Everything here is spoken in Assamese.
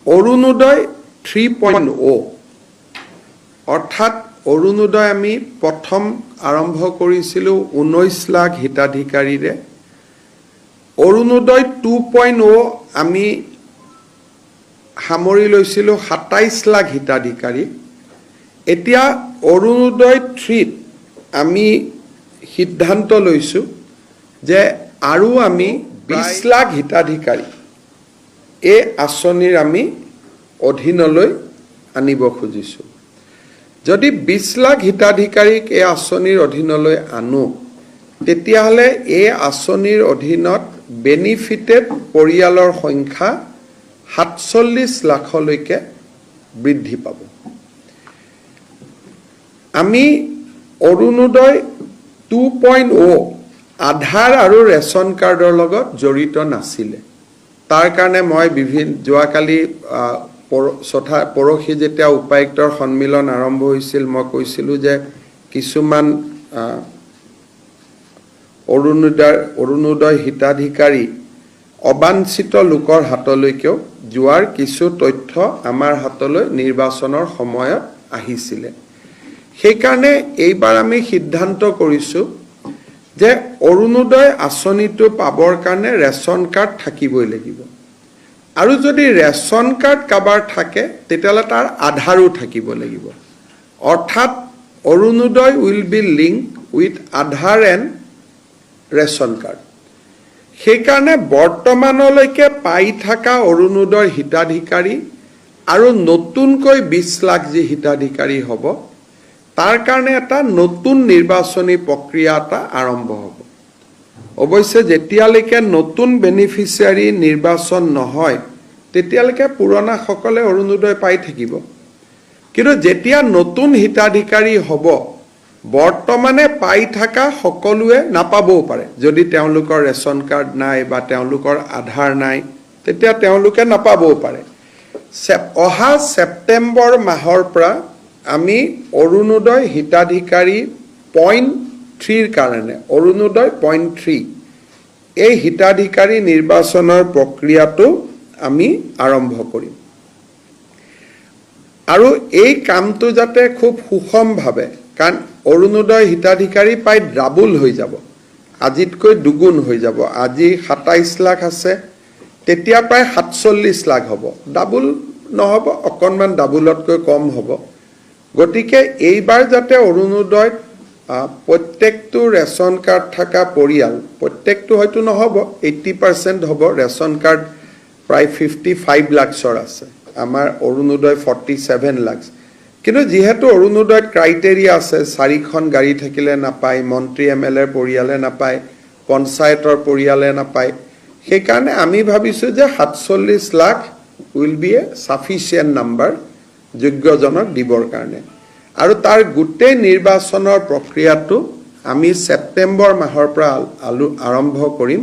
অৰুণোদয় 3.0 অৰ্থাৎ অৰুণোদয় আমি প্ৰথম আৰম্ভ কৰিছিলোঁ 19 লাখ হিতাধিকাৰীৰে। অৰুণোদয় 2.0 আমি সামৰি লৈছিলোঁ 27 লাখ হিতাধিকাৰী। এতিয়া অৰুণোদয় 3 আমি সিদ্ধান্ত লৈছোঁ যে আৰু আমি 20 লাখ হিতাধিকাৰী এই আঁচনিৰ আমি অধীনলৈ আনিব খুজিছোঁ। যদি 20 লাখ হিতাধিকাৰীক এই আঁচনিৰ অধীনলৈ আনো, তেতিয়াহ'লে এই আঁচনিৰ অধীনত বেনিফিটেড পৰিয়ালৰ সংখ্যা 47 লাখলৈকে বৃদ্ধি পাব। আমি অৰুণোদয় 2.0 আধাৰ আৰু ৰেচন কাৰ্ডৰ লগত জড়িত নাছিলে। তাৰ কাৰণে মই যোৱাকালি পৰহি যেতিয়া উপায়ুক্তৰ সন্মিলন আৰম্ভ হৈছিল, মই কৈছিলোঁ যে কিছুমান অৰুণোদয় হিতাধিকাৰী অবাঞ্ছিত লোকৰ হাতলৈকেও যোৱাৰ কিছু তথ্য আমাৰ হাতলৈ নিৰ্বাচনৰ সময়ত আহিছিলে। সেইকাৰণে এইবাৰ আমি সিদ্ধান্ত কৰিছোঁ যে অৰুণোদয় আঁচনিটো পাবৰ কাৰণে ৰেচন কাৰ্ড থাকিবই লাগিব, আৰু যদি ৰেচন কাৰ্ড কাৰোবাৰ থাকে তেতিয়াহ'লে তাৰ আধাৰো থাকিব লাগিব। অৰ্থাৎ Arunodoi will be link with Aadhaar and ration card. সেইকাৰণে বৰ্তমানলৈকে পাই থকা অৰুণোদয় হিতাধিকাৰী আৰু নতুনকৈ 20 লাখ যি হিতাধিকাৰী হ'ব, তাৰ কাৰণে এটা নতুন নিৰ্বাচনী প্ৰক্ৰিয়া এটা আৰম্ভ হ'ব। অৱশ্যে যেতিয়ালৈকে নতুন বেনিফিচিয়াৰী নিৰ্বাচন নহয়, তেতিয়ালৈকে পুৰণাসকলে অৰুণোদয় পাই থাকিব। কিন্তু যেতিয়া নতুন হিতাধিকাৰী হ'ব, বৰ্তমানে পাই থকা সকলোৱে নাপাবও পাৰে। যদি তেওঁলোকৰ ৰেচন কাৰ্ড নাই বা তেওঁলোকৰ আধাৰ নাই, তেতিয়া তেওঁলোকে নাপাবও পাৰে। অহা ছেপ্টেম্বৰ মাহৰ পৰা আমি অৰুণোদয় হিতাধিকাৰী 0.3 কাৰণে অৰুণোদয় 0.3 এই হিতাধিকাৰী নিৰ্বাচনৰ প্ৰক্ৰিয়াটো আমি আৰম্ভ কৰিম। আৰু এই কামটো যাতে খুব সুষমভাৱে, কাৰণ অৰুণোদয় হিতাধিকাৰী প্ৰায় ডাবুল হৈ যাব, আজিতকৈ দুগুণ হৈ যাব। আজি 27 লাখ আছে, তেতিয়া প্ৰায় 47 লাখ হ'ব। ডাবুল নহ'ব, অকণমান ডাবুলতকৈ কম হ'ব। গতিকে এইবাৰ যাতে অৰুণোদয়ত প্ৰত্যেকটো ৰেচন কাৰ্ড থকা পৰিয়াল, প্ৰত্যেকটো হয়তো নহ'ব, 80% হ'ব। ৰেচন কাৰ্ড প্ৰায় 55 লাখৰ আছে, আমাৰ অৰুণোদয় 47 লাখ। কিন্তু যিহেতু অৰুণোদয়ত ক্ৰাইটেৰিয়া আছে, 4খন গাড়ী থাকিলে নাপায়, মন্ত্ৰী MLA পৰিয়ালে নাপায়, পঞ্চায়তৰ পৰিয়ালে নাপায়, সেইকাৰণে আমি ভাবিছোঁ যে 47 lakh will be a sufficient number যোগ্যজনক দিবৰ কাৰণে। আৰু তাৰ গোটেই নিৰ্বাচনৰ প্ৰক্ৰিয়াটো আমি ছেপ্টেম্বৰ মাহৰ পৰা আৰম্ভ কৰিম।